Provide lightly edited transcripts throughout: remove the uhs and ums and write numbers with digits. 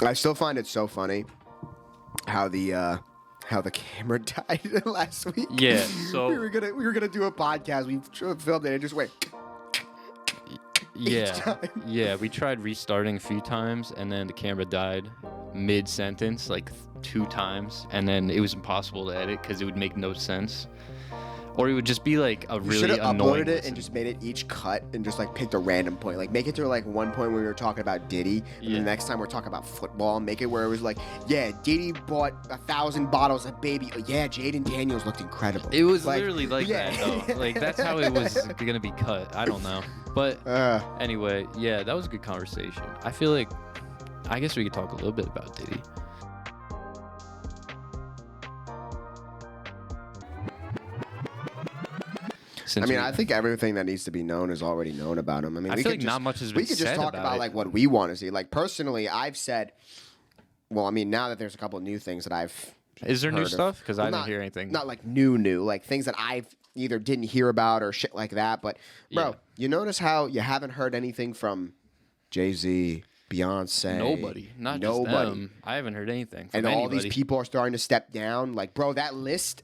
I still find it so funny how the camera died last week. Yeah, so we were gonna do a podcast. We filmed it and just went. yeah, we tried restarting a few times, and then the camera died mid-sentence, like 2 times, and then it was impossible to edit because it would make no sense. Or it would just be like a really should have annoying uploaded it listen. and just made it each cut and just like picked a random point. Like make it to like one point where we were talking about Ditty, and the next time we're talking about football. Make it where it was like, yeah, Ditty bought 1,000 bottles of baby. Yeah, Jaden Daniels looked incredible. It was like, literally like that though. Like that's how it was gonna be cut. I don't know. But anyway, yeah, that was a good conversation. I feel like I guess we could talk a little bit about Ditty. I think everything that needs to be known is already known about him. I mean, I feel like not much has been said. We could just talk about like what we want to see. Like personally, I've said, well, I mean, now that there's a couple of new things that I've Is there new heard stuff? Because I not- didn't hear anything. Not like new, like things that I've either didn't hear about or shit like that. But bro, you notice how you haven't heard anything from Jay-Z, Beyonce, Nobody, not just them. I haven't heard anything from and anybody. all these people are starting to step down. Like, bro, that list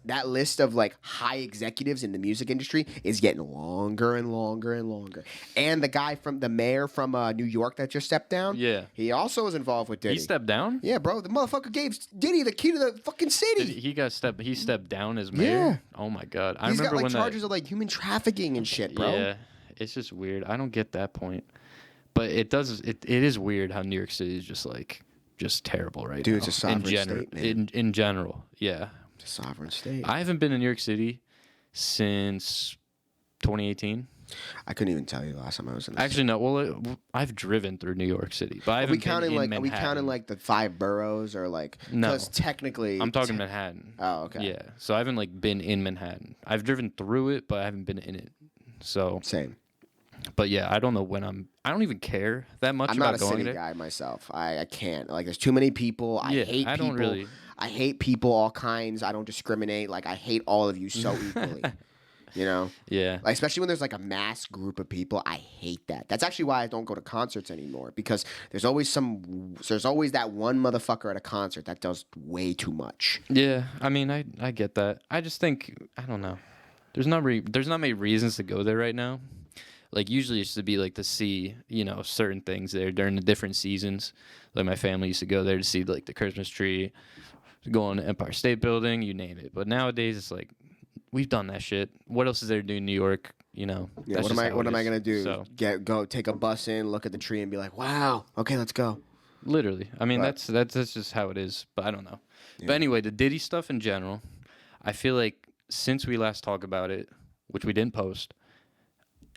of like high executives in the music industry is getting longer and longer and longer. And the guy from the mayor from New York that just stepped down, he also was involved with Ditty. He stepped down? Yeah, bro, the motherfucker gave Ditty the key to the fucking city. He stepped down as mayor? Yeah. Oh my god. He's got like charges of like human trafficking and shit, bro. Yeah, it's just weird. I don't get that point. But it is weird how New York City is just terrible right now. Dude, it's a sovereign state, man. In general, yeah. It's a sovereign state. I haven't been in New York City since 2018. I couldn't even tell you the last time I was in. Actually, no. Well, I've driven through New York City, but I haven't been in Manhattan. Are we counting like the 5 boroughs or like? No, because technically I'm talking Manhattan. Oh, okay. Yeah, so I haven't like been in Manhattan. I've driven through it, but I haven't been in it. So same. But yeah, I don't know when I don't even care that much about going there. I'm not a city guy myself. I can't. Like, there's too many people. I hate people. Don't really. I hate people, all kinds. I don't discriminate. Like, I hate all of you so equally. You know? Yeah. Like, especially when there's like a mass group of people. I hate that. That's actually why I don't go to concerts anymore, because there's always that one motherfucker at a concert that does way too much. Yeah, I mean, I get that. I just think, I don't know. There's not many reasons to go there right now. Like, usually it used to be, like, to see, certain things there during the different seasons. Like, my family used to go there to see, like, the Christmas tree, go on the Empire State Building, you name it. But nowadays, it's like, we've done that shit. What else is there to do in New York, Yeah, what am I going to do? So, go take a bus in, look at the tree, and be like, wow, okay, let's go. Literally. I mean, that's just how it is. But I don't know. Yeah. But anyway, the Ditty stuff in general, I feel like since we last talked about it, which we didn't post,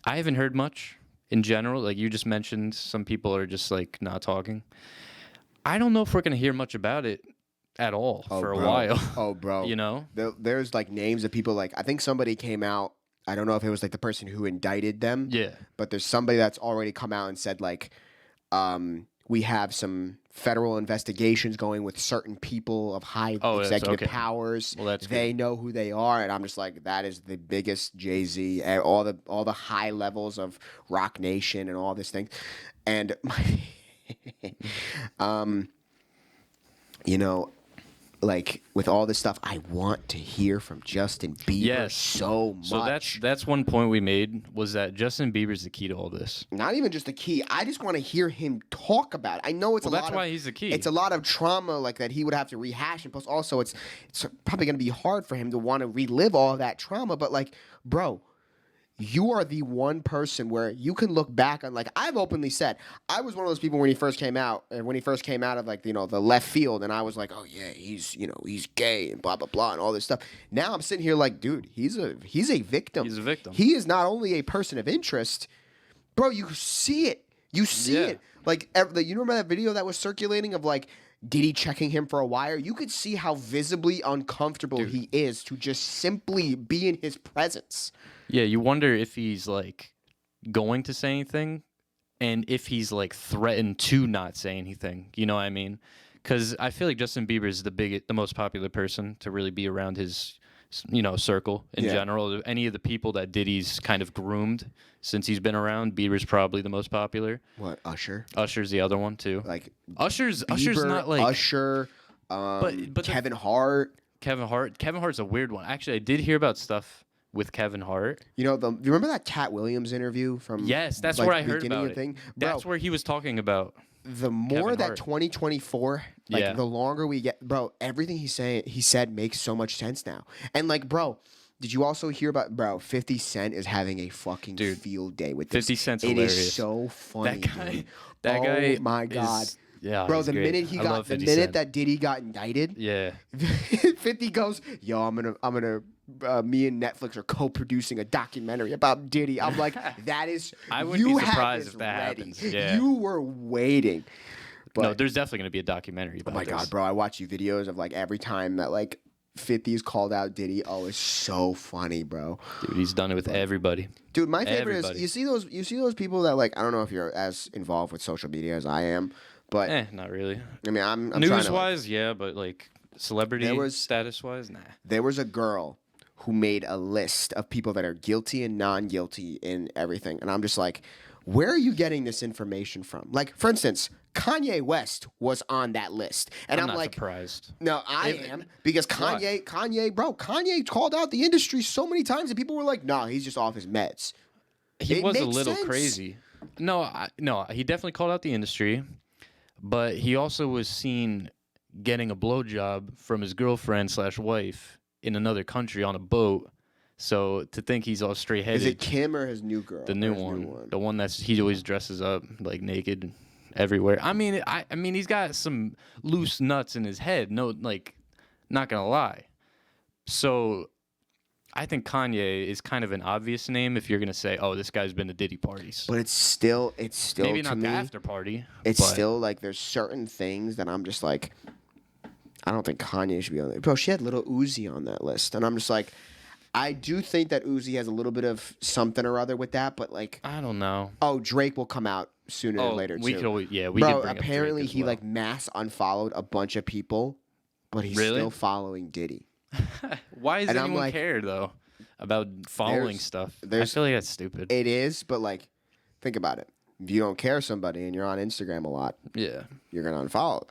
I haven't heard much in general. Like you just mentioned, some people are just like not talking. I don't know if we're going to hear much about it at all for a while. Oh, bro. There's like names of people, like I think somebody came out. I don't know if it was like the person who indicted them. Yeah. But there's somebody that's already come out and said like, we have some federal investigations going with certain people of high executive powers. Well, that's they good. know who they are, and I'm just like, that is the biggest Jay-Z, all the high levels of Rock Nation and all this thing, and like with all this stuff, I want to hear from Justin Bieber so much. So that's one point we made, was that Justin Bieber's the key to all this. Not even just the key. I just want to hear him talk about it. I know that's why he's the key. It's a lot of trauma like that he would have to rehash, and plus also it's probably going to be hard for him to want to relive all of that trauma. But like, bro, you are the one person where you can look back on, like I've openly said, I was one of those people when he first came out of like, the left field, and I was like, oh yeah, he's gay and blah, blah, blah, and all this stuff. Now I'm sitting here like, dude, he's a victim. He's a victim. He is not only a person of interest, bro, you see it. You see it. Like, you remember that video that was circulating of like, Ditty checking him for a wire? You could see how visibly uncomfortable he is to just simply be in his presence. Yeah, you wonder if he's like going to say anything, and if he's like threatened to not say anything. You know what I mean? Because I feel like Justin Bieber is the most popular person to really be around his circle in Yeah. general. Any of the people that Diddy's kind of groomed since he's been around, Bieber's probably the most popular. What, Usher? Usher's the other one too. Like Usher's Bieber, not like Usher, but Kevin Hart. Kevin Hart. Kevin Hart's a weird one. Actually, I did hear about stuff with Kevin Hart. You remember that Cat Williams interview from? Yes, that's like, where I the heard beginning about of it. thing? That's Bro, where he was talking about. the more Kevin that Hart. 2024, like Yeah. the longer we get, bro, everything he said makes so much sense now. And like, bro, did you also hear about 50 Cent is having a fucking field day with this? 50 Cent's It hilarious. is so funny. That guy. dude. That oh guy. my god. Yeah, Bro, he's the great. minute I love 50 minute Cent. that Diddy got indicted, Yeah. 50 goes, yo, I'm gonna me and Netflix are co-producing a documentary about Diddy. I'm like, that is I wouldn't be you had surprised this if that ready. happens. Yeah. You were waiting. But, No, there's definitely gonna be a documentary oh about my this. god, bro, I watch you videos of like every time that like 50's called out Diddy. Oh, it's so funny, bro. Dude, he's done it with everybody. Dude, my favorite Everybody. is you see those people that like I don't know if you're as involved with social media as I am, but Not really. I mean I'm trying News to, wise, yeah, but like celebrity status wise, nah. there was a girl who made a list of people that are guilty and non-guilty in everything. And I'm just like, where are you getting this information from? Like, for instance, Kanye West was on that list. And I'm not like, surprised. no, I am. Because Kanye called out the industry so many times and people were like, nah, he's just off his meds. He It was a makes little sense. crazy. No, he definitely called out the industry, but he also was seen getting a blowjob from his girlfriend/wife in another country on a boat. So to think he's all straight headed. Is it Kim or his new girl? The new Or his one, the one he always dresses up like naked everywhere. I mean, he's got some loose nuts in his head. No, like, not gonna lie. So, I think Kanye is kind of an obvious name if you're gonna say, "Oh, this guy's been to Diddy parties." But it's still Maybe to not me, the after party. it's but still like there's certain things that I'm just like, I don't think Kanye should be on there. Bro, she had Little Uzi on that list, and I'm just like, I do think that Uzi has a little bit of something or other with that, but like, I don't know. oh, Drake will come out sooner or later we too. could always, we Bro, could bring apparently up Drake as he well. like mass unfollowed a bunch of people, but he's Really? still following Diddy. Why does and I'm anyone like, care though about following there's- stuff? I there's- feel like that's stupid. It is, but like, think about it. If you don't care somebody and you're on Instagram a lot, Yeah. you're gonna unfollow them.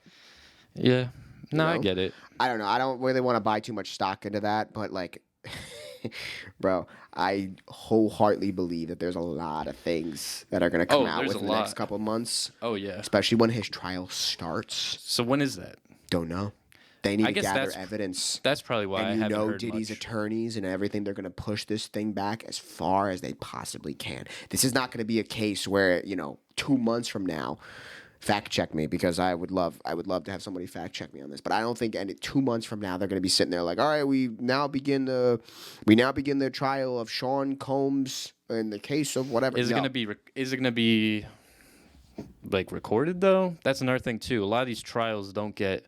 Yeah. No, I know? get it. I don't know. I don't really want to buy too much stock into that, but like, bro, I wholeheartedly believe that there's a lot of things that are going to come out there's within a the lot. next couple months, Oh yeah. especially when his trial starts. So when is that? Don't know. They need I to guess gather that's- evidence. That's probably why I And you haven't know heard Diddy's much. attorneys and everything, they're going to push this thing back as far as they possibly can. This is not going to be a case where, 2 months from now, fact check me because I would love to have somebody fact check me on this. But I don't think 2 months from now they're going to be sitting there like, all right, we now begin the trial of Sean Combs in the case of whatever. Is it gonna be like recorded though? That's another thing too. A lot of these trials don't get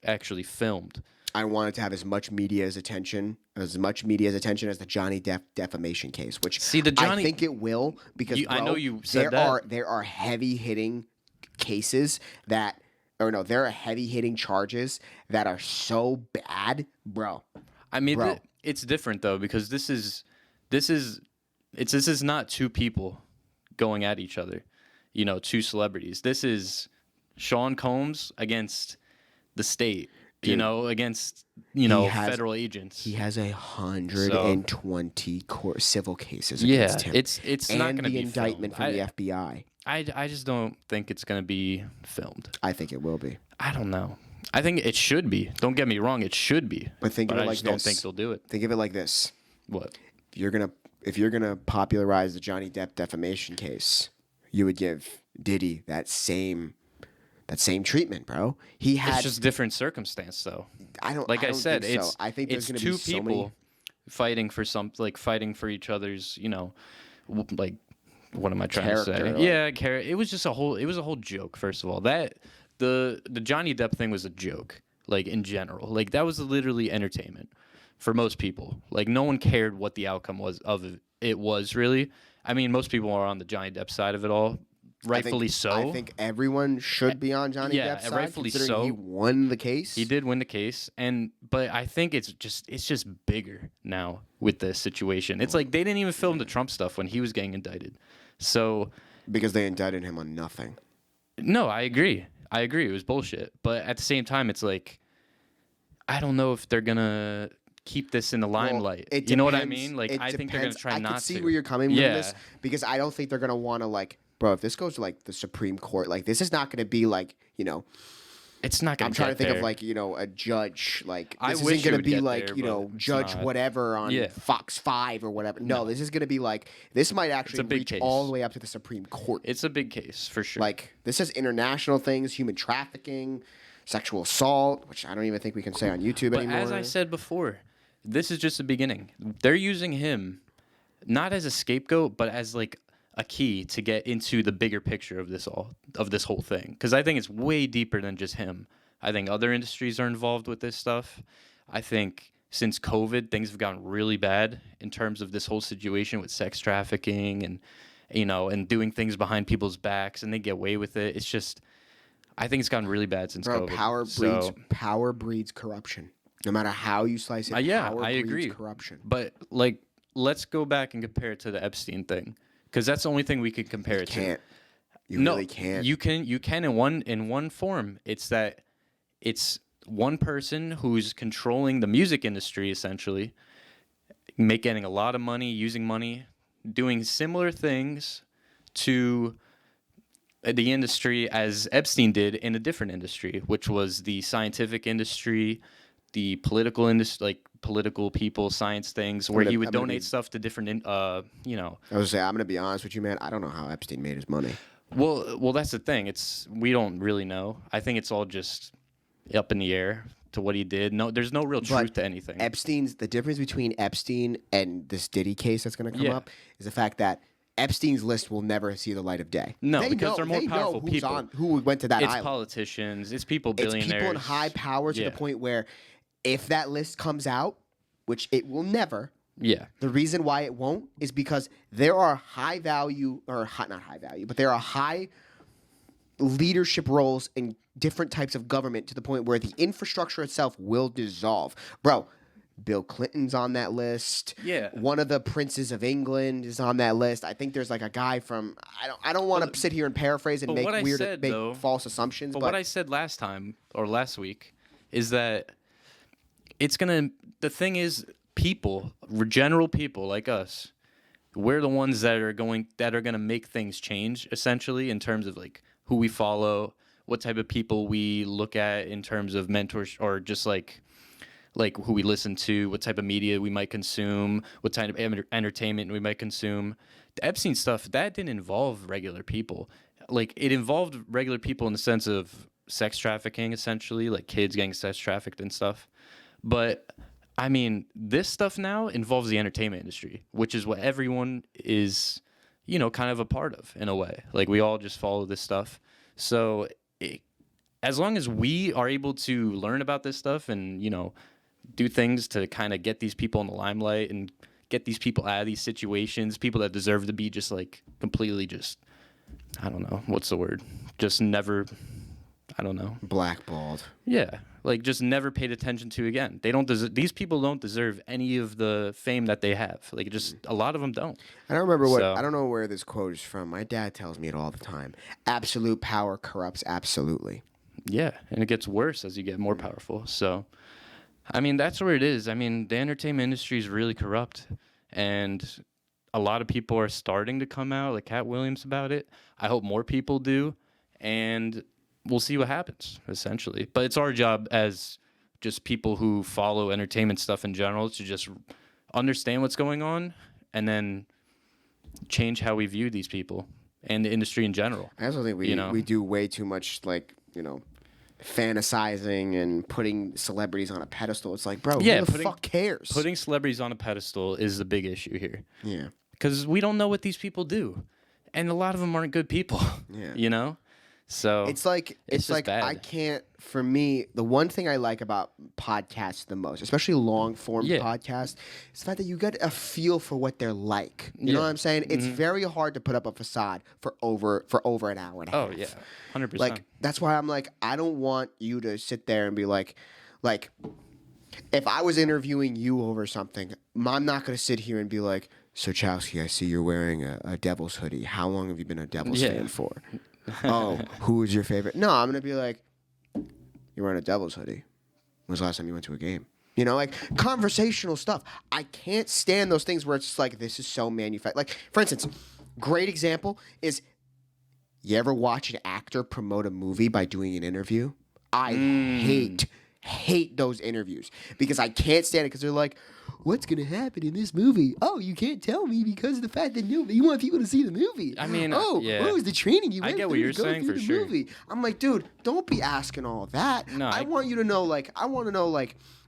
actually filmed. I wanted to have as much media attention as the Johnny Depp defamation case, which See, the Johnny- I think it will because I bro, know you said there are heavy hitting cases there are heavy hitting charges that are so bad, bro. I mean, Bro. it's different though because this is not two people going at each other. Two celebrities. This is Sean Combs against the state. Dude, against has- federal agents. He has 120 civil cases Yeah, against him. it's not and going to the be indictment filmed. from the FBI. I just don't think it's going to be filmed. I think it will be. I don't know. I think it should be. Don't get me wrong, it should be. But think of it I like just don't this. think they'll do it. Think of it like this. What? If you're gonna popularize the Johnny Depp defamation case, you would give Diddy that same treatment, bro. It's just different circumstance, though. I don't Like I don't said, think it's so. I think there's it's gonna two be so people many. fighting for fighting for each other's. Like what am I trying to Character, say? like- Yeah, it was just a whole joke. First of all, that the Johnny Depp thing was a joke. Like in general, like that was literally entertainment for most people. Like no one cared what the outcome was of it. Was really. I mean, most people are on the Johnny Depp side of it all, rightfully so. I think everyone should be on Johnny Yeah, Depp's side, rightfully considering so. he won the case. He did win the case, but I think it's just bigger now with this situation. It's like they didn't even film the Trump stuff when he was getting indicted. So because they indicted him on nothing. no, I agree. It was bullshit. But at the same time, it's like I don't know if they're gonna keep this in the limelight. It You know what I depends- mean? Like it I think they're gonna depends. try I not can see to. where you're coming from Yeah. this, because I don't think they're gonna want to, like, bro, if this goes to like the Supreme Court, like this is not gonna be like, It's not gonna. I'm trying to think there. of like, a judge, like I this wish isn't gonna it would be get like, there, but it's Judge not. whatever on Yeah. Fox 5 or whatever. No, this is gonna be like, this might actually big reach case. all the way up to the Supreme Court. It's a big case for sure. Like, this is international things, human trafficking, sexual assault, which I don't even think we can say on YouTube But anymore. as I said before, this is just the beginning. They're using him not as a scapegoat, but as like a key to get into the bigger picture of this whole thing. Because I think it's way deeper than just him. I think other industries are involved with this stuff. I think since COVID, things have gotten really bad in terms of this whole situation with sex trafficking and and doing things behind people's backs, and they get away with it. It's just, I think it's gotten really bad since Bro, COVID. power breeds corruption. No matter how you slice it, Yeah, power I breeds agree. corruption. But like, let's go back and compare it to the Epstein thing, because that's the only thing we could compare it Can't. to. You really can't. You can in one form. It's that it's one person who's controlling the music industry, essentially, getting a lot of money, using money, doing similar things to the industry as Epstein did in a different industry, which was the scientific industry, the political industry, like political people, science things, where he would donate stuff to different, I was gonna say, I'm gonna be honest with you, man. I don't know how Epstein made his money. Well, that's the thing. We don't really know. I think it's all just up in the air to what he did. No, there's no real truth to anything. The difference between Epstein and this Ditty case that's gonna come up is the fact that Epstein's list will never see the light of day. No, because they're more they powerful know people. Who went to that It's island. politicians. It's people, It's billionaires. people in high power to the point where if that list comes out, which it will never, Yeah. the reason why it won't is because there are high value, or not high value, but there are high leadership roles in different types of government to the point where the infrastructure itself will dissolve. Bro, Bill Clinton's on that list. Yeah. One of the princes of England is on that list. I think there's like a guy from I don't want to sit here and paraphrase and but make what I weird said, make though- false assumptions. But what I said last time or last week is that the thing is, people, general people like us, we're the ones that are gonna make things change, essentially, in terms of like who we follow, what type of people we look at in terms of mentors, or just like who we listen to, what type of media we might consume, what type of entertainment we might consume. The Epstein stuff, that didn't involve regular people. Like, it involved regular people in the sense of sex trafficking, essentially, like kids getting sex trafficked and stuff. But I mean, this stuff now involves the entertainment industry, which is what everyone is, kind of a part of in a way. Like, we all just follow this stuff. So as long as we are able to learn about this stuff and, do things to kind of get these people in the limelight and get these people out of these situations, people that deserve to be just like completely just, I don't know, what's the word? Just never, I don't know. blackballed. Yeah, like just never paid attention to again. They don't deserve. These people don't deserve any of the fame that they have. Like, just a lot of them don't. I don't know where this quote is from. My dad tells me it all the time. Absolute power corrupts absolutely. Yeah, and it gets worse as you get more powerful. So, I mean, that's where it is. I mean, the entertainment industry is really corrupt, and a lot of people are starting to come out, like Cat Williams, about it. I hope more people do, and we'll see what happens, essentially. But it's our job as just people who follow entertainment stuff in general to just understand what's going on and then change how we view these people and the industry in general. I also think we do way too much, like, fantasizing and putting celebrities on a pedestal. It's like, bro, who the fuck cares? Putting celebrities on a pedestal is the big issue here. Yeah. Because we don't know what these people do. And a lot of them aren't good people. Yeah. So It's like just I bad. can't. For me, the one thing I like about podcasts the most, especially long form Yeah. podcasts, is the fact that you get a feel for what they're like. You know Yeah. what I'm saying? It's very hard to put up a facade for over an hour and a half. Oh yeah, 100%. Like that's why I'm like, I don't want you to sit there and be like, if I was interviewing you over something, I'm not gonna sit here and be like, so Chowski, I see you're wearing a Devils hoodie. How long have you been a Devils Yeah. fan for? Oh, who is your favorite? No, I'm gonna be like, you're wearing a Devils hoodie. When was the last time you went to a game? You know, like conversational stuff. I can't stand those things where it's just like, this is so manufactured. Like, for instance, great example is, you ever watch an actor promote a movie by doing an interview? I hate those interviews because I can't stand it because they're like, what's going to happen in this movie? Oh, you can't tell me because of the fact that you want people to see the movie. I mean, oh, yeah. what was the training you I went get through what you're to go saying through for the sure. movie? I'm like, dude, don't be asking all of that. No, I want you to know, like,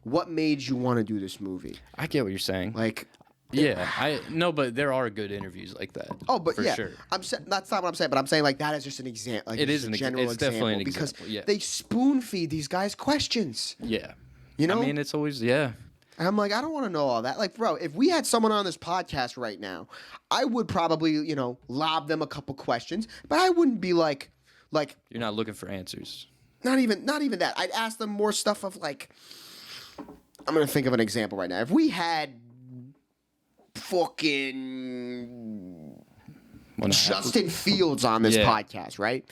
what made you want to do this movie? I get what you're saying. Like, yeah, but there are good interviews like that. oh, but for yeah, sure. that's not what I'm saying. But I'm saying like that is just an example. Like, It just is a an general it's definitely an because example, yeah. they spoon feed these guys questions. Yeah. You know, I mean, it's always yeah. and I'm like, I don't want to know all that. Like, bro, if we had someone on this podcast right now, I would probably, lob them a couple questions, but I wouldn't be like, You're not looking for answers. not even that. I'd ask them more stuff of like, I'm gonna think of an example right now. If we had fucking Justin Fields on this podcast, right?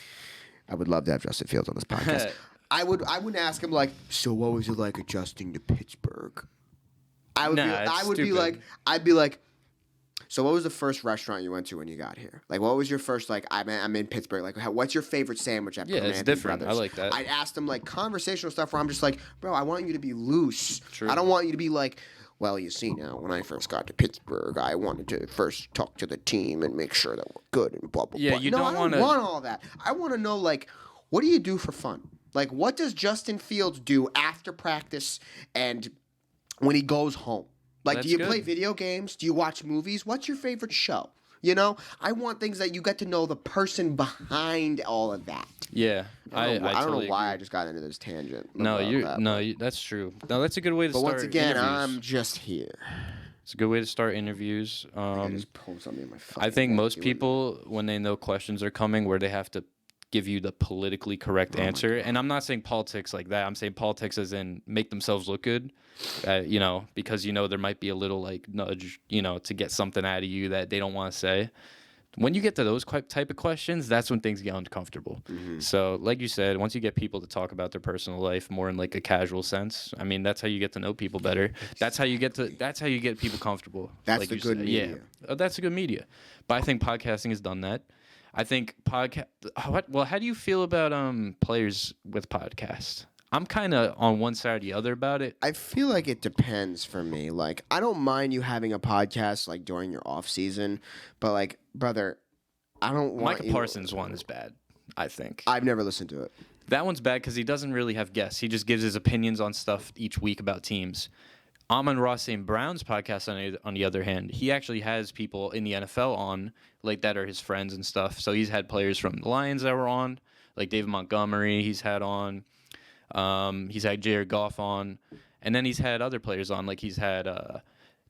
I would love to have Justin Fields on this podcast. I wouldn't ask him like, so what was it like adjusting to Pittsburgh? I'd be like, so what was the first restaurant you went to when you got here? Like, what was your first, like, I'm in Pittsburgh. Like, what's your favorite sandwich at it's different. Brothers? I like that. I'd ask them, like, conversational stuff where I'm just like, bro, I want you to be loose. True. I don't want you to be like, well, you see now, when I first got to Pittsburgh, I wanted to first talk to the team and make sure that we're good and blah, blah, Yeah, blah. you No, don't I don't wanna- want all that. I want to know, like, what do you do for fun? Like, what does Justin Fields do after practice and when he goes home? Like, do you play video games? Do you watch movies? What's your favorite show? You know, I want things that you get to know the person behind all of that. Yeah, I don't know totally why agree. I just got into this tangent. That's true. No, that's a good way to But start. once again, interviews. I'm just here. It's a good way to start interviews. I just pulled something in my phone. I think most people, when they know questions are coming, where they have to give you the politically correct answer, and I'm not saying politics like that. I'm saying politics as in make themselves look good, because there might be a little like nudge, to get something out of you that they don't want to say. When you get to those type of questions, that's when things get uncomfortable. Mm-hmm. So, like you said, once you get people to talk about their personal life more in like a casual sense, I mean, that's how you get to know people better. That's how you get people comfortable. That's like the you good said. media. Yeah, that's a good media. But I think podcasting has done that. I think Well, how do you feel about players with podcasts? I'm kind of on one side or the other about it. I feel like it depends for me. Like, I don't mind you having a podcast like during your off season, but like, brother, I don't want Micah Parsons one is bad, I think. I've never listened to it. That one's bad because he doesn't really have guests. He just gives his opinions on stuff each week about teams. Amon-Ra St. Brown's podcast, on the other hand, he actually has people in the NFL on, like, that are his friends and stuff. So he's had players from the Lions that were on, like David Montgomery he's had on. He's had Jared Goff on. And then he's had other players on, like he's had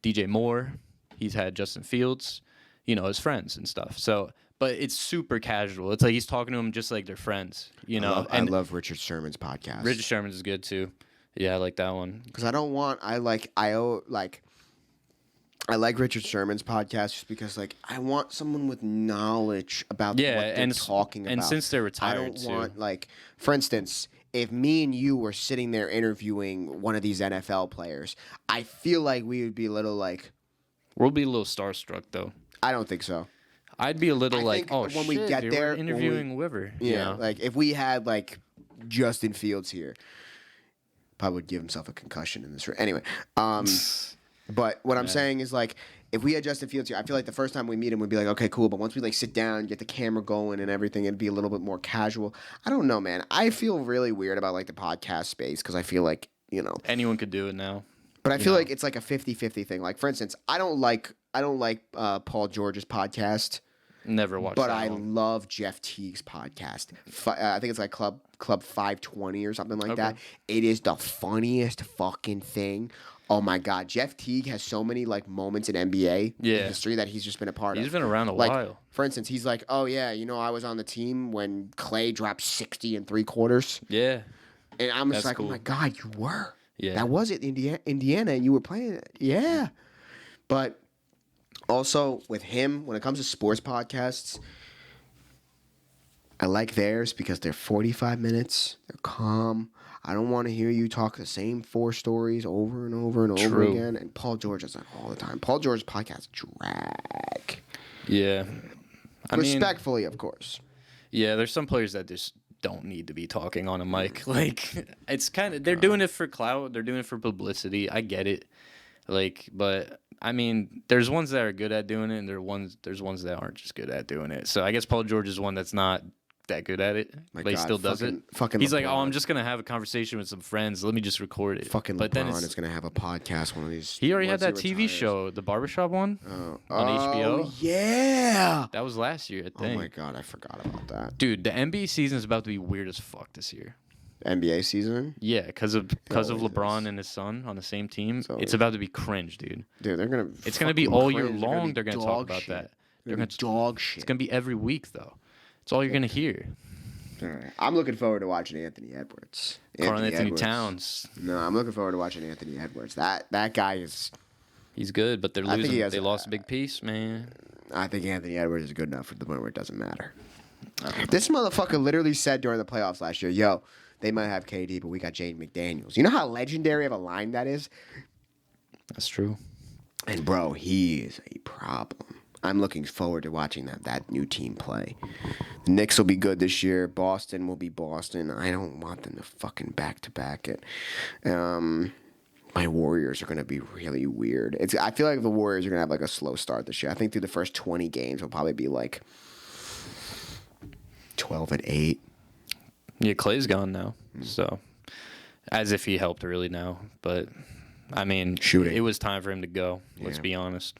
DJ Moore. He's had Justin Fields, his friends and stuff. So, but it's super casual. It's like he's talking to them just like they're friends, I love Richard Sherman's podcast. Richard Sherman's is good, too. Yeah, I like that one. Because I like Richard Sherman's podcast just because like I want someone with knowledge about what they're talking about. And since they're I retired, don't want like, for instance, if me and you were sitting there interviewing one of these NFL players, I feel like we would be a little like. We'll be a little starstruck though. I don't think so. I'd be a little like, think oh when shit, we get dude, there, we're interviewing whoever. Yeah, like if we had like Justin Fields here, probably would give himself a concussion in this room. Anyway, but what I'm saying is like if we had Justin Fields here, I feel like the first time we meet him, we'd be like, okay, cool. But once we like sit down, get the camera going and everything, it'd be a little bit more casual. I don't know, man. I feel really weird about like the podcast space because I feel like anyone could do it now. But I feel like it's like a 50-50 thing. Like for instance, I don't like Paul George's podcast. Never watched But that I one. love Jeff Teague's podcast. I think it's like Club 520 or something like that. It is the funniest fucking thing. Oh my God, Jeff Teague has so many like moments in NBA history that he's just been a part of. He's been around a while. For instance, he's like, oh yeah, I was on the team when Clay dropped 60 and 3/4. Yeah. And I'm just That's like, cool. oh my God, you were. Yeah. That was it, Indiana, and you were playing it. Yeah. But also with him, when it comes to sports podcasts, I like theirs because they're 45 minutes. They're calm. I don't want to hear you talk the same 4 stories over and over and over again. And Paul George does that all the time. Paul George's podcast drag. Yeah. Respectfully, of course. Yeah, there's some players that just don't need to be talking on a mic. Like, it's kind of, they're doing it for clout. They're doing it for publicity. I get it. Like, but I mean, there's ones that are good at doing it, and there's ones that aren't just good at doing it. So I guess Paul George is one that's not that good at it, but he still does it. He's like, oh, I'm just gonna have a conversation with some friends. Let me just record it. Fucking but LeBron is gonna have a podcast. One of these. He already had that TV show, the barbershop one, on HBO. Oh yeah, that was last year, I think. Oh my God, I forgot about that. Dude, the NBA season is about to be weird as fuck this year. NBA season? Yeah, because of LeBron and his son on the same team. It's about to be cringe, dude. Dude, they're gonna. It's gonna be all year long. They're gonna talk about that. They're gonna dog shit. It's gonna be every week though. It's all you're gonna hear. I'm looking forward to watching Anthony Edwards. Anthony Towns. No, I'm looking forward to watching Anthony Edwards. That guy is. He's good, but they're losing. They lost a big piece, man. I think Anthony Edwards is good enough to the point where it doesn't matter. This motherfucker literally said during the playoffs last year, "Yo, they might have KD, but we got Jaden McDaniels." You know how legendary of a line that is? That's true. And bro, he is a problem. I'm looking forward to watching that new team play. The Knicks will be good this year. Boston will be Boston. I don't want them to fucking back-to-back it. My Warriors are going to be really weird. I feel like the Warriors are going to have like a slow start this year. I think through the first 20 games will probably be like 12-8. Yeah, Clay's gone now, so as if he helped really now. But I mean, it was time for him to go. Let's be honest.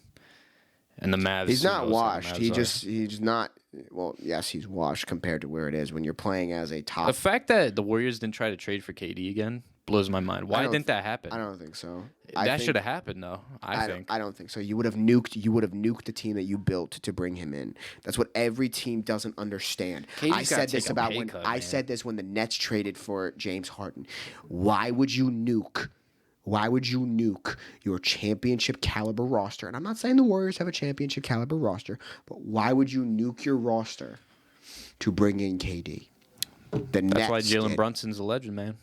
And the Mavs. He's not washed. He's not. Well, yes, he's washed compared to where it is when you're playing as a top. The fact that the Warriors didn't try to trade for KD again blows my mind. Why didn't that happen? I don't think so. That should have happened, though. I think. I don't think so. You would have nuked the team that you built to bring him in. That's what every team doesn't understand. I said this when the Nets traded for James Harden. Why would you nuke? Why would you nuke your championship caliber roster? And I'm not saying the Warriors have a championship caliber roster, but why would you nuke your roster to bring in KD? That's why Jalen Brunson's a legend, man.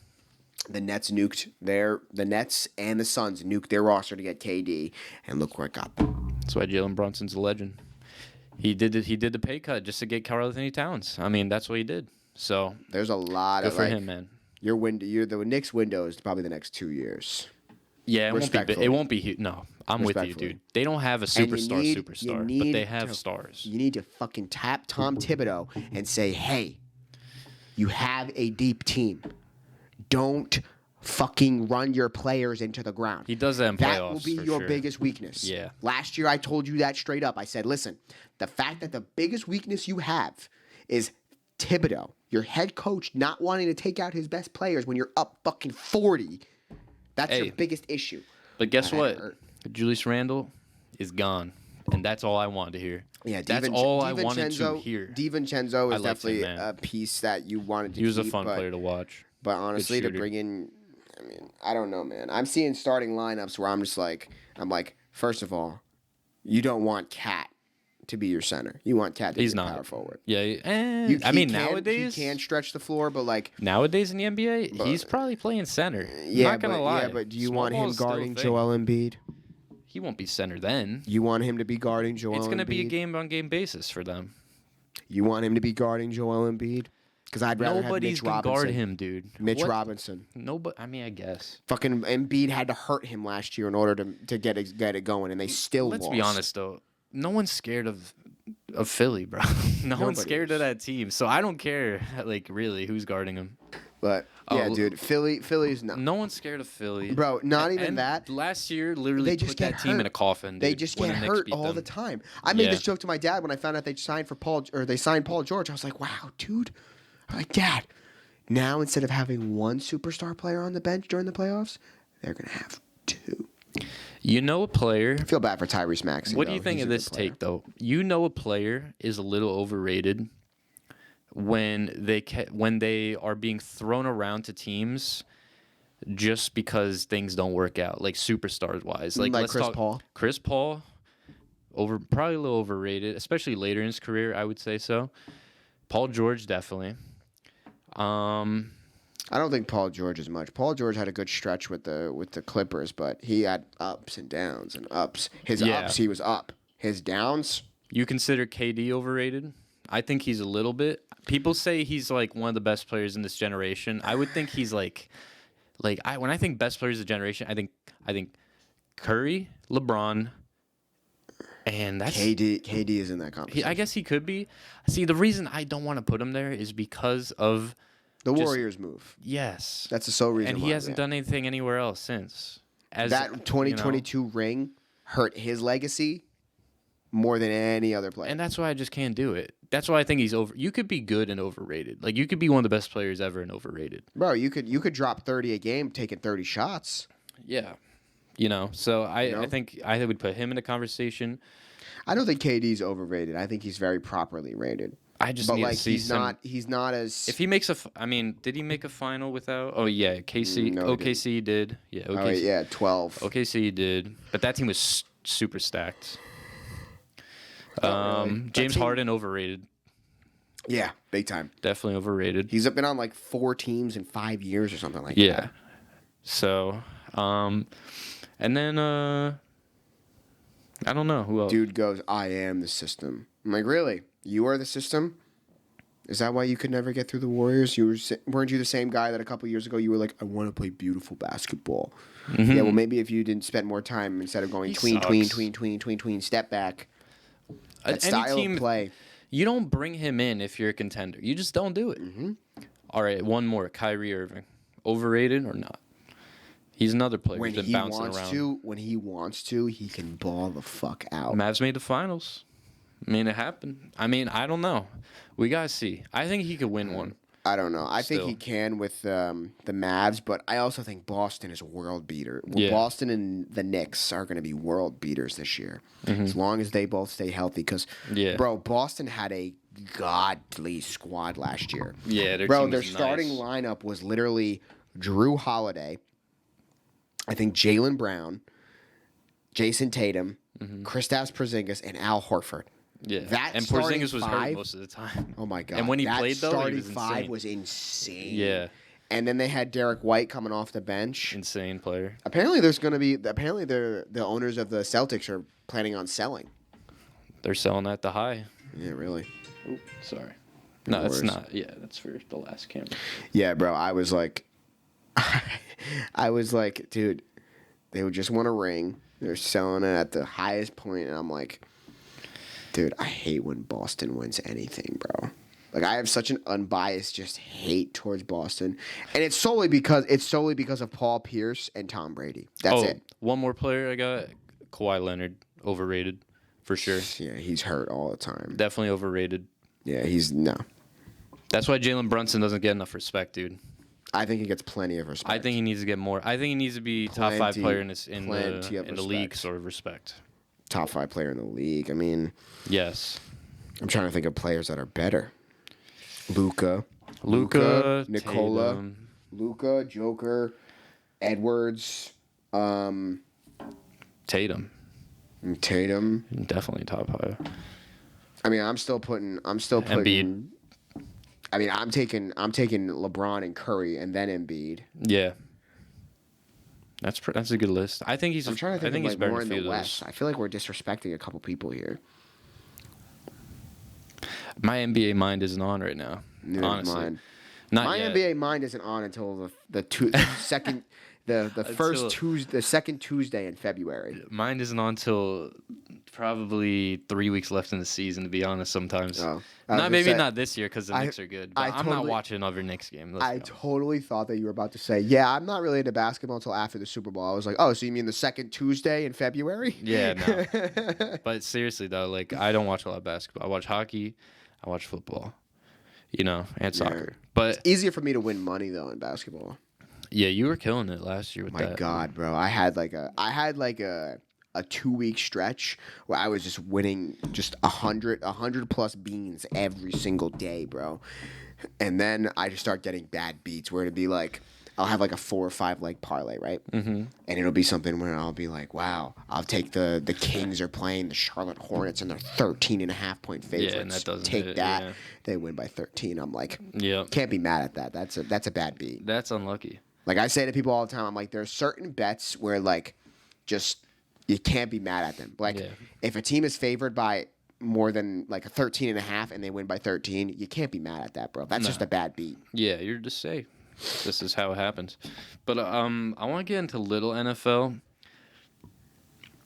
The Nets and the Suns nuked their roster to get KD, and look where it got them. That's why Jalen Brunson's a legend. He did the pay cut just to get Karl Anthony Towns. I mean, that's what he did. So there's a lot good of for him, man. The Knicks window is probably the next 2 years. Yeah, it won't be. No, I'm with you, dude. They don't have a superstar, but they have stars. You need to fucking tap Tom Thibodeau and say, hey, you have a deep team. Don't fucking run your players into the ground. He does that in playoffs. That will be your biggest weakness. Yeah. Last year, I told you that straight up. I said, listen, the fact that the biggest weakness you have is Thibodeau, your head coach, not wanting to take out his best players when you're up fucking 40. That's your biggest issue. But guess what? Julius Randle is gone. And that's all I wanted to hear. Yeah, that's all I wanted to hear. DiVincenzo is definitely a piece that you wanted to keep. He was a fun player to watch. But honestly, to bring in, I mean, I don't know, man. I'm seeing starting lineups where I'm like, first of all, you don't want Cat to be your center. You want Cat to be power forward. Yeah, nowadays he can stretch the floor, but like nowadays in the NBA, he's probably playing center. Yeah, not gonna lie. Yeah, but do you want him guarding Joel Embiid? He won't be center then. You want him to be guarding Joel Embiid? It's gonna be a game-on-game basis for them. You want him to be guarding Joel Embiid? Because I'd rather have Mitch Robinson. Guard him, dude. Mitch Robinson. Nobody. I mean, I guess. Fucking Embiid had to hurt him last year in order to get it going, and they still lost. Let's be honest, though. No one's scared of Philly, bro. One's scared of that team. So I don't care, like, really, who's guarding him. But Yeah, dude. Philly's not. No one's scared of Philly, Bro, not even and that. Last year, literally They just put that get team in hurt. a coffin. Dude, They just when get the Knicks hurt beat all them. the time. I made Yeah. this joke to my dad when I found out they signed Paul George. I was like, wow, dude. I'm like, Dad, now instead of having one superstar player on the bench during the playoffs, they're gonna have two. You know a player. I feel bad for Tyrese Maxey. What do you though. think He's of a good this player. take, though? You know a player is a little overrated when they are being thrown around to teams just because things don't work out, like superstars wise. Like let's Chris talk Paul. Chris Paul, probably a little overrated, especially later in his career. I would say so. Paul George definitely. I don't think Paul George is much. Paul George had a good stretch with the Clippers, but he had ups and downs and ups. His ups, he was up. His downs. You consider KD overrated? I think he's a little bit. People say he's like one of the best players in this generation. I would think he's when I think best players of the generation, I think Curry, LeBron, and that's KD is in that conversation. I guess he could be. See, the reason I don't want to put him there is because of the Warriors move. Yes, That's the sole reason. and he hasn't done anything anywhere else since. That 2022 ring hurt his legacy more than any other player. And that's why I just can't do it. That's why I think he's over. You could be good and overrated. Like you could be one of the best players ever and overrated. Bro, you could drop 30 a game taking 30 shots. Yeah. So I think I would put him in the conversation. I don't think KD's overrated. I think he's very properly rated. I just But need like to see he's not as if he makes did he make a final without? Oh yeah, KC. No, he OKC did. Yeah, OKC. Oh, yeah, 12. OKC did. But that team was super stacked. Not really. James That team- Harden overrated. Yeah, big time. Definitely overrated. He's been on like 4 teams in 5 years or something like Yeah. that. So, and then I don't know who else. Dude goes, I am the system. I'm like, really? You are the system? Is that why you could never get through the Warriors? Weren't you the same guy that a couple years ago you were like, I want to play beautiful basketball? Mm-hmm. Yeah, well, maybe if you didn't spend more time instead of going tween, step back. That style of play. You don't bring him in if you're a contender. You just don't do it. Mm-hmm. All right, one more. Kyrie Irving. Overrated or not? He's another player When who's been he bouncing wants around. when he wants to, he can ball the fuck out. Mavs made the finals. I mean, it happened. I mean, I don't know. We got to see. I think he could win one. I don't know. I think Still. he can with the Mavs, but I also think Boston is a world beater. Yeah. Boston and the Knicks are going to be world beaters this year, as long as they both stay healthy. Because, Yeah. bro, Boston had a godly squad last year. Yeah, their Bro, team their was starting nice. lineup was literally Drew Holiday, I think Jaylen Brown, Jason Tatum, Kristaps Porzingis, and Al Horford. Yeah. That and starting Porzingis was hurt five- most of the time. Oh my god! And when he that played, though, he starting was five insane. was insane. Yeah. And then they had Derek White coming off the bench. Insane player. Apparently, the owners of the Celtics are planning on selling. They're selling at the high. Yeah, really. Ooh, sorry. No, that's worries. not. Yeah, that's for the last camera. Yeah, bro. I was like, dude, they would just want a ring. They're selling it at the highest point, and I'm like, dude, I hate when Boston wins anything, bro. Like, I have such an unbiased just hate towards Boston, and it's solely because of Paul Pierce and Tom Brady. That's it. One more player I got, Kawhi Leonard, overrated for sure. Yeah, he's hurt all the time. Definitely overrated. Yeah, no. That's why Jalen Brunson doesn't get enough respect, dude. I think he gets plenty of respect. I think he needs to get more. I think he needs to be top 5 Plenty- player in plenty of the league respect. sort of respect. Top 5 player in the league. I mean, Yes. I'm trying to think of players that are better. Luca, Luka, Nicola, Tatum. Luca, Joker, Edwards, Tatum. Tatum. Definitely top 5. I mean, I'm still putting. Embiid. I mean, I'm taking LeBron and Curry and then Embiid. Yeah. That's a good list. I think he's. I'm trying to think, he's of better more than in a few the of West. those. I feel like we're disrespecting a couple people here. My NBA mind isn't on right now. Neither is honestly, mine. not My yet. NBA mind isn't on until the The first Tuesday, the second Tuesday in February. Mine isn't on till probably 3 weeks left in the season, to be honest. Sometimes, not this year because the Knicks are good. But I'm not watching every Knicks game. I totally thought that you were about to say, "Yeah, I'm not really into basketball until after the Super Bowl." I was like, "Oh, so you mean the second Tuesday in February?" Yeah, no. But seriously though, like I don't watch a lot of basketball. I watch hockey, I watch football, and soccer. But it's easier for me to win money though in basketball. Yeah, you were killing it last year with that. My God, bro. I had like a 2-week stretch where I was just winning just 100 plus beans every single day, bro. And then I just start getting bad beats where it'd be like I'll have like a 4 or 5 leg parlay, right? Mm-hmm. And it'll be something where I'll be like, wow, I'll take the Kings are playing the Charlotte Hornets and they're 13.5 point favorites. Yeah, and that doesn't take hit, that. Yeah. They win by 13. I'm like, yeah, can't be mad at that. That's a bad beat. That's unlucky. Like I say to people all the time, I'm like, there's certain bets where like just you can't be mad at them. Like if a team is favored by more than like a 13.5 and they win by 13, you can't be mad at that, bro. That's just a bad beat. Yeah, you're just safe. This is how it happens. But I want to get into little NFL.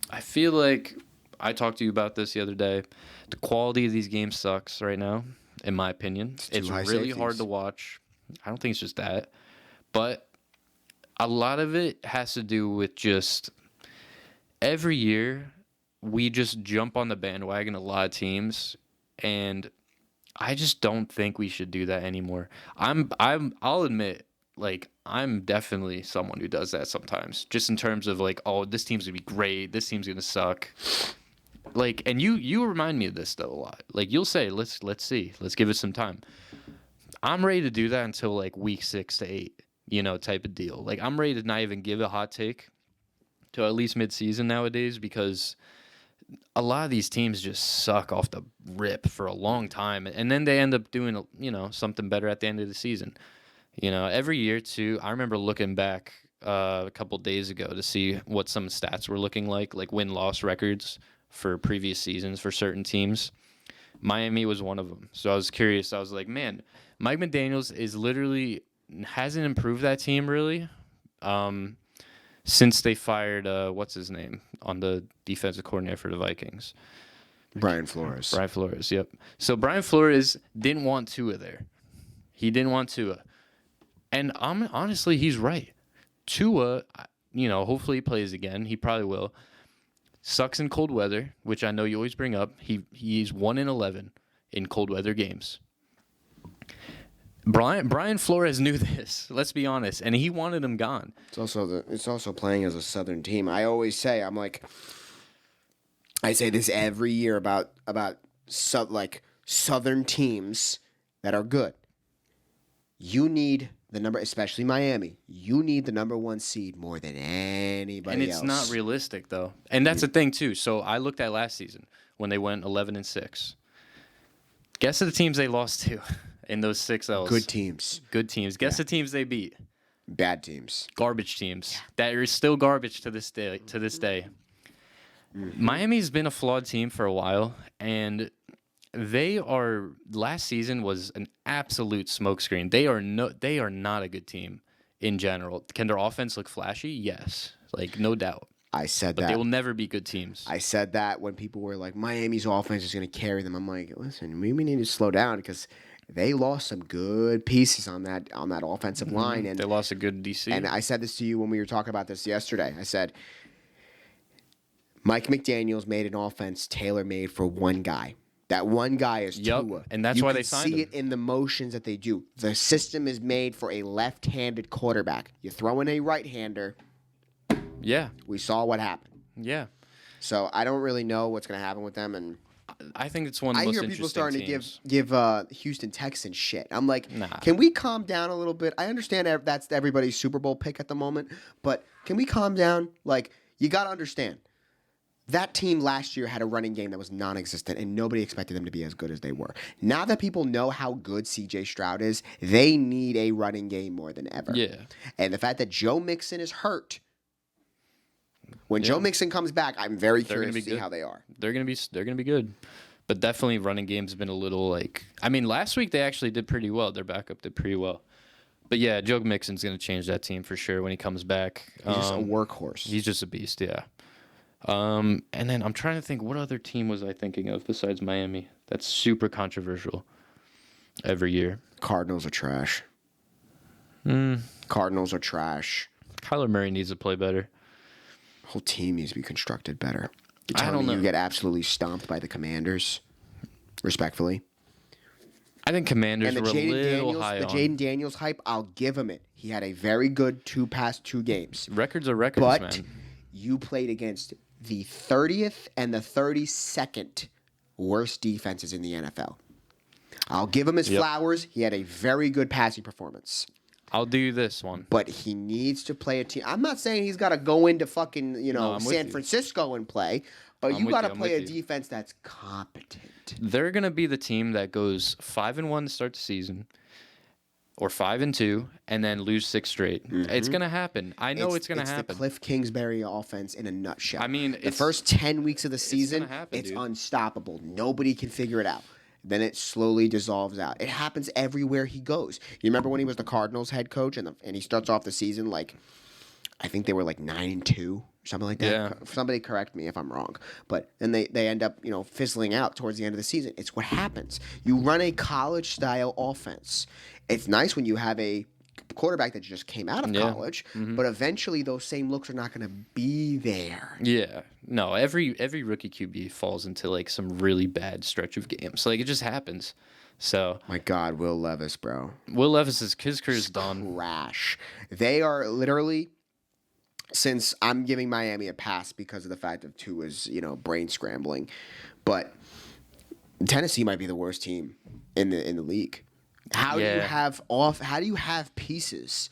I feel like I talked to you about this the other day. The quality of these games sucks right now, in my opinion. It's really hard to watch. I don't think it's just that. But a lot of it has to do with just every year we just jump on the bandwagon, a lot of teams, and I just don't think we should do that anymore. I'll admit, like, I'm definitely someone who does that sometimes, just in terms of like, oh, this team's gonna be great, this team's gonna suck. Like, and you remind me of this though a lot. Like, you'll say, let's see, let's give it some time. I'm ready to do that until like week 6 to 8, type of deal. Like, I'm ready to not even give a hot take to at least mid-season nowadays because a lot of these teams just suck off the rip for a long time, and then they end up doing, something better at the end of the season. Every year too. I remember looking back a couple days ago to see what some stats were looking like win-loss records for previous seasons for certain teams. Miami was one of them. So I was curious. I was like, man, Mike McDaniels hasn't improved that team really. Since they fired, what's his name, on the defensive coordinator for the Vikings? Brian Flores. Brian Flores, yep. So Brian Flores didn't want Tua there. He didn't want Tua. And honestly, he's right. Tua, hopefully he plays again. He probably will. Sucks in cold weather, which I know you always bring up. He's 1-11 in cold weather games. Brian Flores knew this. Let's be honest, and he wanted him gone. It's also playing as a Southern team. I always say, I say this every year about Southern teams that are good. You need the number, especially Miami. You need the number 1 seed more than anybody else. And it's not realistic though, and that's the thing too. So I looked at last season when they went 11-6. Guess the teams they lost to. In those 6 L's. Good teams. Guess the teams they beat. Bad teams. Garbage teams. That are still garbage to this day. Mm-hmm. Miami's been a flawed team for a while, and last season was an absolute smokescreen. They are not a good team in general. Can their offense look flashy? Yes. Like, no doubt. I said that. But they will never be good teams. I said that when people were like, Miami's offense is going to carry them. I'm like, listen, we need to slow down because they lost some good pieces on that offensive line, and they lost a good DC. And I said this to you when we were talking about this yesterday. I said Mike McDaniels made an offense tailor-made for one guy. That one guy is Tua. And that's why they signed him. You can see it in the motions that they do. The system is made for a left-handed quarterback. You throw in a right-hander. Yeah. We saw what happened. Yeah. So I don't really know what's going to happen with them, and I think it's one of the most interesting teams. I hear people starting to give Houston Texans shit. I'm like, nah. Can we calm down a little bit? I understand that's everybody's Super Bowl pick at the moment, but can we calm down? Like, you got to understand, that team last year had a running game that was non-existent, and nobody expected them to be as good as they were. Now that people know how good C.J. Stroud is, they need a running game more than ever. Yeah. And the fact that Joe Mixon is hurt, when Joe Mixon comes back, I'm very curious to see how they are. They're gonna be good, but definitely running game's been a little like. I mean, last week they actually did pretty well. Their backup did pretty well, But yeah, Joe Mixon's going to change that team for sure when he comes back. He's just a workhorse. He's just a beast, yeah. And then I'm trying to think, what other team was I thinking of besides Miami? That's super controversial every year. Cardinals are trash. Cardinals are trash. Kyler Murray needs to play better. Whole team needs to be constructed better. You're I telling don't me know. you get absolutely stomped by the Commanders, respectfully. I think Commanders And the were a little high on. Jaden Daniels hype, I'll give him it. He had a very good past two games. Records are records, But man. you played against the 30th and the 32nd worst defenses in the NFL. I'll give him his flowers. He had a very good passing performance. I'll do this one. But he needs to play a team. I'm not saying he's got to go into fucking, I'm with San you. Francisco and play, but I'm you with got to you, I'm play a with you. defense that's competent. They're gonna be the team that goes 5-1 to start the season, or 5-2, and then lose 6 straight. It's gonna happen. I know it's gonna happen. The Cliff Kingsbury offense in a nutshell. I mean, the first 10 weeks of the gonna season, happen, it's dude. unstoppable. Nobody can figure it out. Then it slowly dissolves out. It happens everywhere he goes. You remember when he was the Cardinals head coach and he starts off the season like, I think they were like 9-2. Something like that. Yeah. Somebody correct me if I'm wrong. But then they end up, fizzling out towards the end of the season. It's what happens. You run a college-style offense. It's nice when you have a quarterback that just came out of college, but eventually those same looks are not going to be there. Yeah. No, every rookie QB falls into like some really bad stretch of games. Like it just happens. So My God, Will Levis, bro. Will Levis his career's done. Crash. They are literally, since I'm giving Miami a pass because of the fact of Tua's, brain scrambling, but Tennessee might be the worst team in the league. How do you have pieces?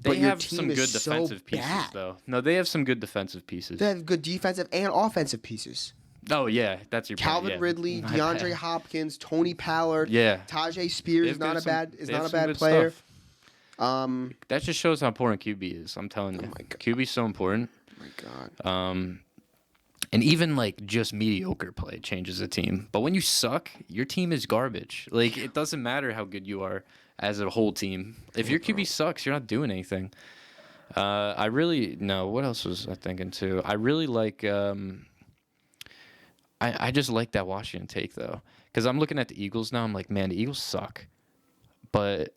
They but your have team some is good so defensive pieces bad? though. No, they have some good defensive pieces. They have good defensive and offensive pieces. Oh yeah, that's your point, Calvin yeah. Ridley, My DeAndre bad. Hopkins, Tony Pollard, Yeah. Tajay Spears They've is not got a some- bad they have some good player. stuff. That just shows how important QB is. I'm telling you, my God. QB's so important. My God. And even like just mediocre play changes a team. But when you suck, your team is garbage. Like it doesn't matter how good you are as a whole team. If your QB sucks, you're not doing anything. What else was I thinking too? I really like. I just like that Washington take though, because I'm looking at the Eagles now. I'm like, man, the Eagles suck, but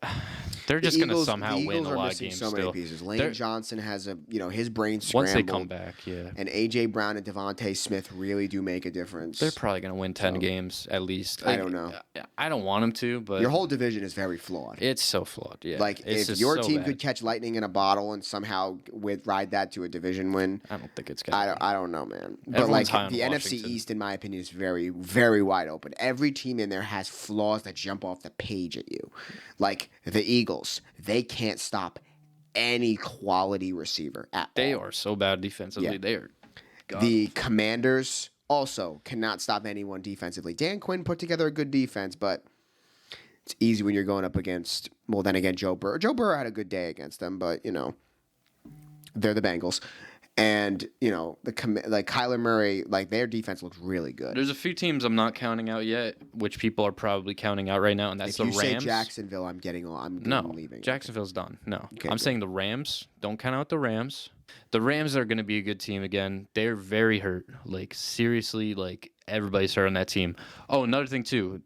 they're just gonna somehow win a lot of games so still. many pieces. Lane They're- Johnson has his brain scrambled. Once they come back, yeah. And AJ Brown and Devontae Smith really do make a difference. They're probably going to win 10 games at least. I don't know. I don't want them to, but Your whole division is very flawed. it's so flawed. Yeah. Like It's if just your so team bad. could catch lightning in a bottle and somehow ride that to a division win, I don't think it's going to. I don't know, man. But Everyone's high like on the NFC Washington. East, in my opinion, is very, very wide open. Every team in there has flaws that jump off the page at you. Like the Eagles, they can't stop any quality receiver at They all. are so bad defensively. Yeah. They are. The Commanders also cannot stop anyone defensively. Dan Quinn put together a good defense, but it's easy when you're going up against, well, then again, Joe Burrow. Joe Burrow had a good day against them, but, they're the Bengals. And, like Kyler Murray, like their defense looks really good. There's a few teams I'm not counting out yet, which people are probably counting out right now, and that's If the you say Rams. Jacksonville, I'm No, leaving. Jacksonville's done. No, Okay, I'm good. saying the Rams. Don't count out the Rams. The Rams are going to be a good team again. They're very hurt. Like seriously, like everybody's hurt on that team. Oh, another thing too.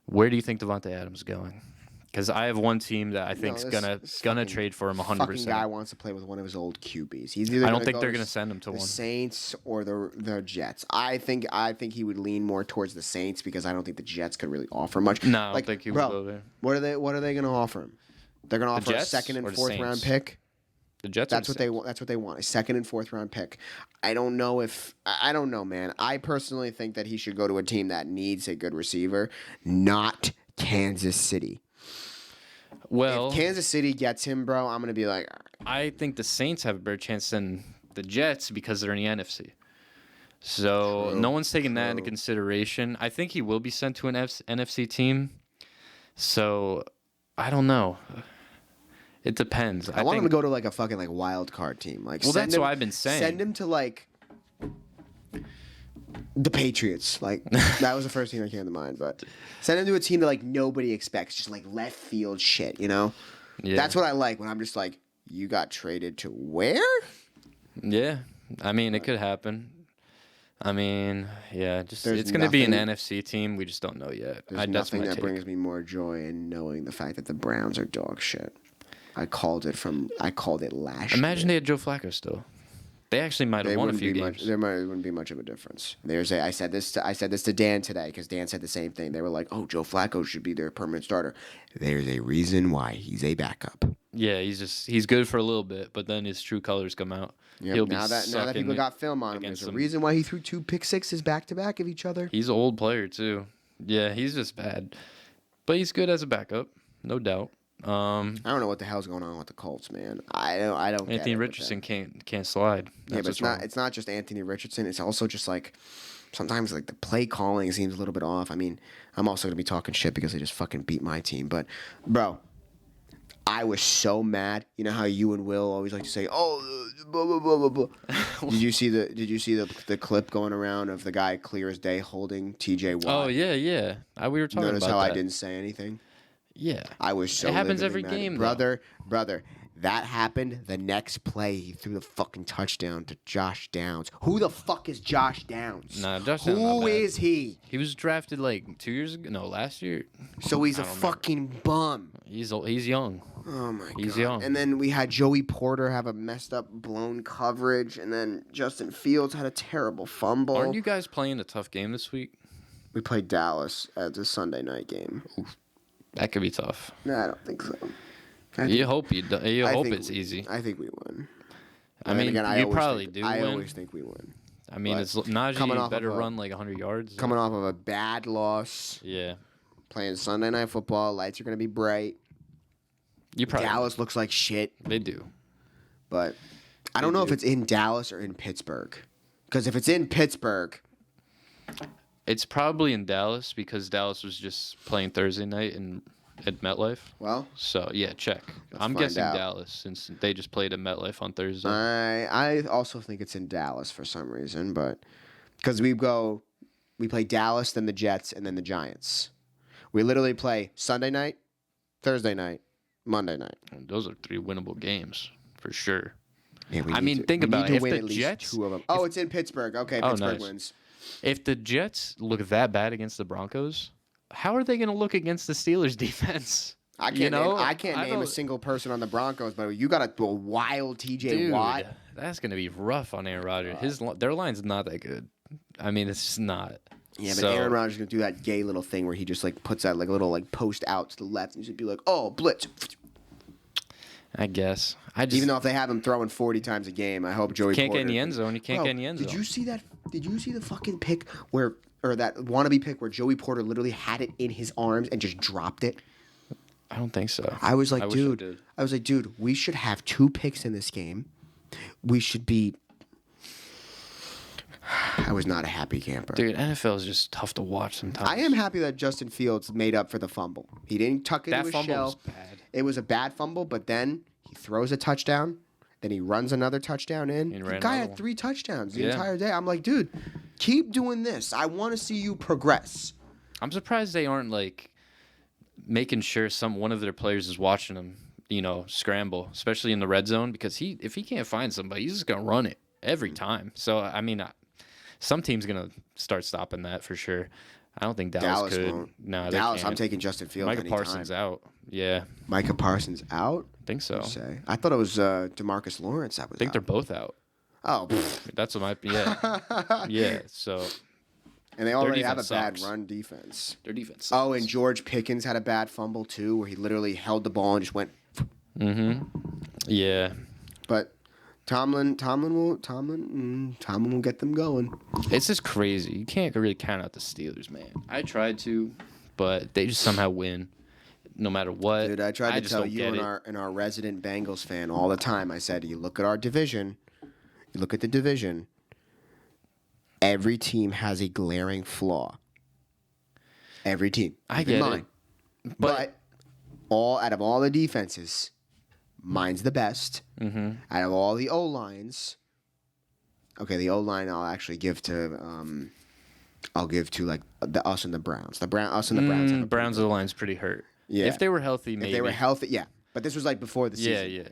Where do you think Devontae Adams is going? Because I have one team that I think's this gonna fucking- trade for him Fucking 100%. guy wants to play with one of his old QBs. He's either I don't gonna think go they're to going to send him to the one. Saints or the Jets. I think he would lean more towards the Saints because I don't think the Jets could really offer much. No, I don't think he would bro, go there. What are they going to offer him? They're going to offer a Jets second or and the fourth round Saints? pick. The Jets. That's what they want. That's what they want. A second and fourth round pick. I don't know, man. I personally think that he should go to a team that needs a good receiver, not Kansas City. Well, If Kansas City gets him, bro, I'm gonna be like, I think the Saints have a better chance than the Jets because they're in the NFC. So True, no one's taking that into true. consideration. I think he will be sent to an NFC team. So I don't know. It depends. I want him to go to like a fucking like wild card team. Like, Well, send that's him, what I've been saying. Send him to like the Patriots. Like that was the first thing that came to mind. But send him to a team that like nobody expects, just like left field shit. Yeah. That's what I like when I'm just like, you got traded to where? Yeah. I mean, it could happen. I mean, yeah, There's it's going to be an nothing- NFC team. We just don't know yet. There's That's nothing my that take. brings me more joy in knowing the fact that the Browns are dog shit. I called it last Imagine they year. had Joe Flacco still. They actually might have They won a wouldn't few be games. much. Wouldn't be much of a difference. I said this to Dan today because Dan said the same thing. They were like, "Oh, Joe Flacco should be their permanent starter." There's a reason why he's a backup. Yeah, he's good for a little bit, but then his true colors come out. Yep. He'll be Now that sucking people it got film on him, against there's a them. reason why he threw 2 pick sixes back to back of each other. He's an old player too. Yeah, he's just bad, but he's good as a backup, no doubt. I don't know what the hell's going on with the Colts, man. I don't. Anthony get it with Richardson them. can't slide. Yeah, but it's not just Anthony Richardson. It's also just like sometimes like the play calling seems a little bit off. I mean, I'm also gonna be talking shit because they just fucking beat my team. But bro, I was so mad. You know how you and Will always like to say, "Oh, blah blah blah blah blah." Did you see the clip going around of the guy clear as day holding T.J. Watt? Oh yeah. We were talking Notice about how that. I didn't say anything. Yeah, I was so. It happens lividly every mad. game, though. brother. That happened. The next play, he threw the fucking touchdown to Josh Downs. Who the fuck is Josh Downs? Nah, Josh Downs not Who bad. is he? He was drafted like 2 years ago. No, last year. So he's a I don't remember. fucking bum. He's young. Oh my god. He's young. And then we had Joey Porter have a messed up blown coverage, and then Justin Fields had a terrible fumble. Aren't you guys playing a tough game this week? We played Dallas at the Sunday night game. That could be tough. No, I don't think so. You hope think it's easy. I think we win. I mean, you always probably think- do I win. always think we win. I mean, but it's coming Najee off better of a- run like 100 yards. Coming off of a bad loss, Yeah, playing Sunday night football, lights are gonna be bright. you probably Dallas looks like shit, they do. but I don't know if it's in Dallas or in Pittsburgh. Because if it's in Pittsburgh, It's probably in Dallas because Dallas was just playing Thursday night at MetLife. well, So yeah, check. I'm find guessing out. Dallas since they just played at MetLife on Thursday. I also think it's in Dallas for some reason, but because we play Dallas, then the Jets, and then the Giants. We literally play Sunday night, Thursday night, Monday night. Those are 3 winnable games for sure. Yeah, I mean, think about it. If the Jets- 2 of them. Oh, it's in Pittsburgh. Okay, Oh, Pittsburgh nice. wins. If the Jets look that bad against the Broncos, how are they going to look against the Steelers defense? I can't. You know, I can't name a don't- single person on the Broncos, but you got a wild T.J. Dude, Watt. that's going to be rough on Aaron Rodgers. Their line's not that good. I mean, it's just not. Yeah, but So- Aaron Rodgers is gonna do that gay little thing where he just like puts that like little like post out to the left, and he's gonna be like, "Oh, blitz." I guess. Even though if they have him throwing 40 times a game, I hope Joey can't Porter get in the end zone. You can't Bro, get in the end zone. Did you see that? Did you see the fucking pick or that wannabe pick where Joey Porter literally had it in his arms and just dropped it? I don't think so. I was like, wish I dude. did. I was like, dude. We should have 2 picks in this game. We should be. I was not a happy camper. Dude, NFL is just tough to watch sometimes. I am happy that Justin Fields made up for the fumble. He didn't tuck into That his fumble shell. was bad. It was a bad fumble, but then he throws a touchdown. Then he runs another touchdown in. And The ran guy another had one. 3 touchdowns the Yeah. entire day. I'm like, dude, keep doing this. I want to see you progress. I'm surprised they aren't like making sure one of their players is watching them, scramble, especially in the red zone, because if he can't find somebody, he's just gonna run it every time. So I mean, some team's gonna start stopping that for sure. I don't think Dallas could. won't. No, they Dallas, can't. I'm taking Justin Fields Micah anytime. Parsons out. Yeah, Micah Parsons out? I think so. Say. I thought it was DeMarcus Lawrence that was I think out. they're both out. Oh, pfft. That's what might be. Yeah, yeah. So And they already have a defense bad sucks. run defense. their defense. Oh, and George Pickens had a bad fumble too, where he literally held the ball and just went. Yeah, But Tomlin will get them going. it's just crazy. You can't really count out the Steelers, man. I tried to, but they just somehow win, no matter what. Dude, I tried to just tell don't you get and it. our resident Bengals fan all the time. I said, you look at our division, you look at the division. Every team has a glaring flaw. Every team. I Even get it. mine. But out of all the defenses, mine's the best. Mm-hmm. Out of all the O lines, okay, the O line I'll actually give to like us and the Browns. Us and the Browns. Have a Browns' O line's pretty hurt. Yeah. If they were healthy, maybe. If they were healthy, yeah. But this was like before the season. Yeah.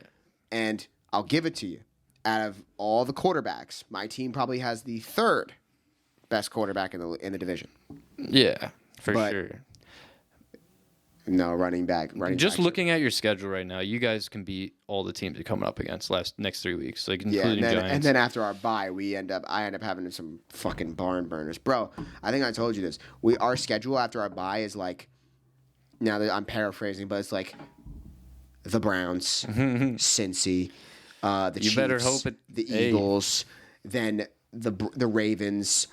And I'll give it to you. Out of all the quarterbacks, my team probably has the third best quarterback in the division. Yeah, for But sure. No, running back. Just looking at your schedule right now, you guys can beat all the teams you're coming up against next 3 weeks, like including Giants. And then after our bye, I end up having some fucking barn burners, bro. I think I told you this. Our schedule after our bye is like, now that I'm paraphrasing, but it's like the Browns, Cincy, the Chiefs, better hope the Eagles, then the Ravens,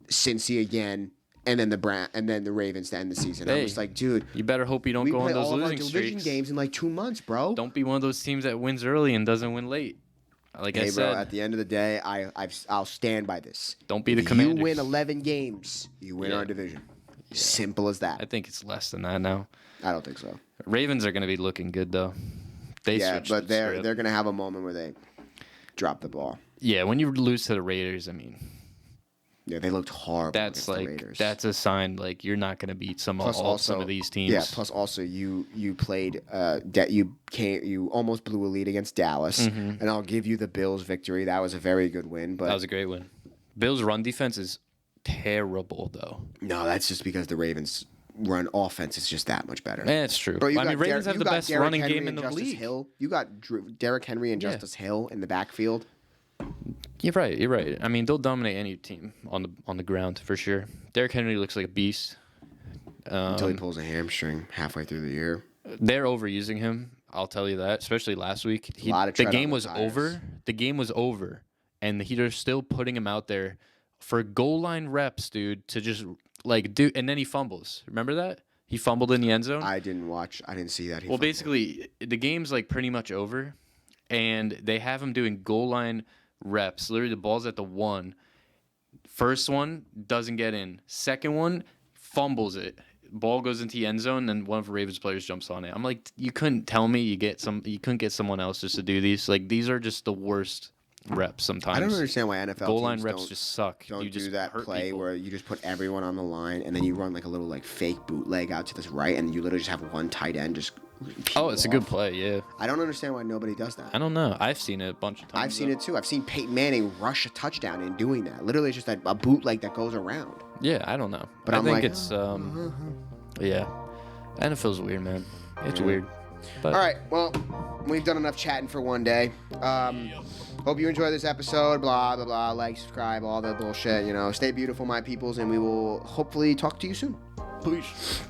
Cincy again. And then the Ravens to end the season. I'm just like, dude, you better hope you don't go on those losing streaks. Division games in like 2 months, bro. Don't be one of those teams that wins early and doesn't win late. Like I said, bro, at the end of the day, I'll stand by this. Don't be the Commanders. You win 11 games, you win our division. Yeah. Simple as that. I think it's less than that now. I don't think so. Ravens are going to be looking good though. But they're going to have a moment where they drop the ball. Yeah, when you lose to the Raiders, I mean. Yeah, they looked horrible. That's the Raiders. That's a sign like you're not going to beat some of these teams. Yeah. Plus, also you played. You almost blew a lead against Dallas, and I'll give you the Bills victory. That was a very good win. But that was a great win. Bills' run defense is terrible, though. No, that's just because the Ravens' run offense is just that much better. It's true. Bro, Ravens have the best running game in the league. You got Derrick Henry and Justice Hill in the backfield. You're right. I mean, they'll dominate any team on the ground for sure. Derrick Henry looks like a beast. Until he pulls a hamstring halfway through the year. They're overusing him. I'll tell you that, especially last week. The game was over. The game was over, and they're still putting him out there for goal line reps, dude, to just do. And then he fumbles. Remember that? He fumbled in the end zone. I didn't see that. Well, basically, the game's pretty much over, and they have him doing goal line reps. Literally, the ball's at the 1. First one doesn't get in. Second one fumbles it. Ball goes into the end zone, and one of the Ravens players jumps on it. I'm like, you couldn't tell me you couldn't get someone else just to do these. These are just the worst reps sometimes. I don't understand why NFL goal line teams reps just suck. Don't you just do that play people. where you just put everyone on the line, and then you run a little fake bootleg out to this right, and you literally just have one tight end just. It's a good play, yeah. I don't understand why nobody does that. I don't know. I've seen it a bunch of times. I've seen it too. I've seen Peyton Manning rush a touchdown in doing that. Literally, it's just a bootleg that goes around. Yeah, I don't know. But I think it's yeah. NFL's weird, man. It's weird. But. All right, well, we've done enough chatting for one day. Hope you enjoyed this episode. Blah blah blah. Like, subscribe, all the bullshit. Stay beautiful, my peoples, and we will hopefully talk to you soon. Peace.